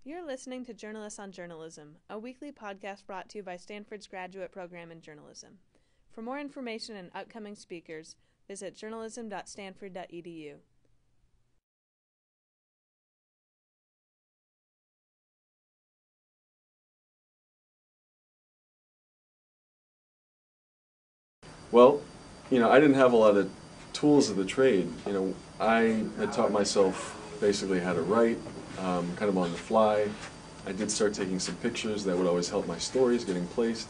You're listening to Journalists on Journalism, a weekly podcast brought to you by Stanford's graduate program in journalism. For more information and upcoming speakers, visit journalism.stanford.edu. Well, I didn't have a lot of tools of the trade. I had taught myself basically how to write, kind of on the fly. I did start taking some pictures that would always help my stories getting placed.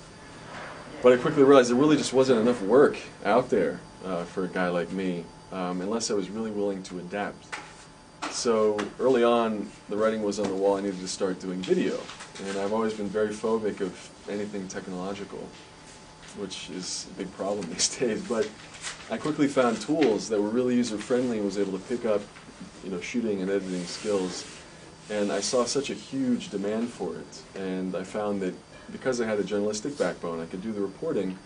But I quickly realized there really just wasn't enough work out there for a guy like me, unless I was really willing to adapt. So early on, the writing was on the wall. I needed to start doing video. And I've always been very phobic of anything technological, which is a big problem these days. But I quickly found tools that were really user-friendly and was able to pick up, shooting and editing skills. And I saw such a huge demand for it. And I found that because I had a journalistic backbone, I could do the reporting.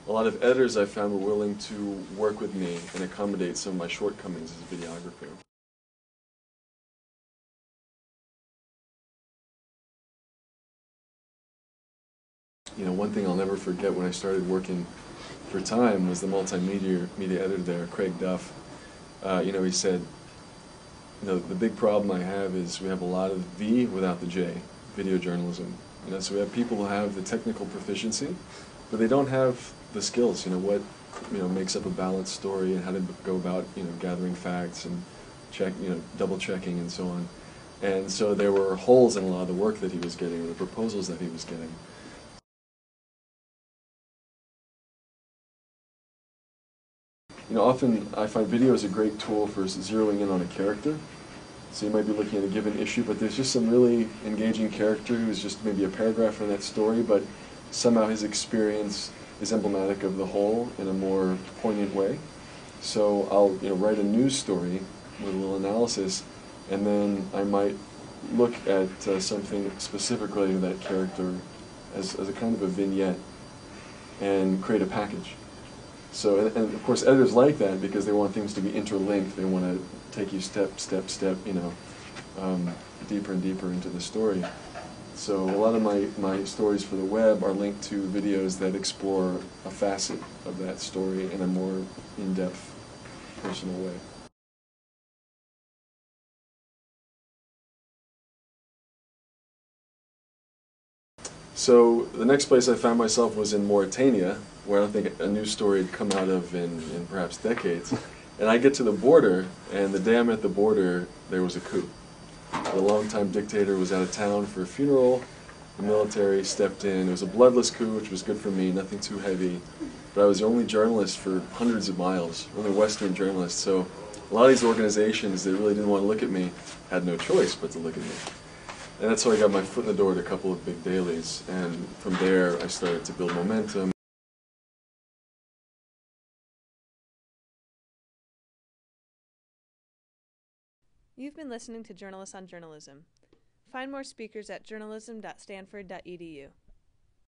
A lot of editors I found were willing to work with me and accommodate some of my shortcomings as a videographer. One thing I'll never forget when I started working for Time was the multimedia editor there, Craig Duff. He said, the big problem I have is we have a lot of V without the J, video journalism. So we have people who have the technical proficiency, but they don't have the skills, what makes up a balanced story and how to go about, gathering facts and double checking and so on. And so there were holes in a lot of the work that he was getting, or the proposals that he was getting. Often I find video is a great tool for zeroing in on a character. So you might be looking at a given issue, but there's just some really engaging character who's just maybe a paragraph in that story, but somehow his experience is emblematic of the whole in a more poignant way. So I'll write a news story with a little analysis, and then I might look at something specific related to that character as a kind of a vignette and create a package. So, and of course editors like that because they want things to be interlinked. They want to take you step, deeper and deeper into the story. So a lot of my stories for the web are linked to videos that explore a facet of that story in a more in-depth, personal way. So the next place I found myself was in Mauritania, where I don't think a news story had come out of in perhaps decades. And I get to the border, and the day I'm at the border, there was a coup. The longtime dictator was out of town for a funeral. The military stepped in. It was a bloodless coup, which was good for me, nothing too heavy. But I was the only journalist for hundreds of miles, only Western journalist. So a lot of these organizations that really didn't want to look at me had no choice but to look at me. And that's how I got my foot in the door at a couple of big dailies. And from there, I started to build momentum. You've been listening to Journalists on Journalism. Find more speakers at journalism.stanford.edu.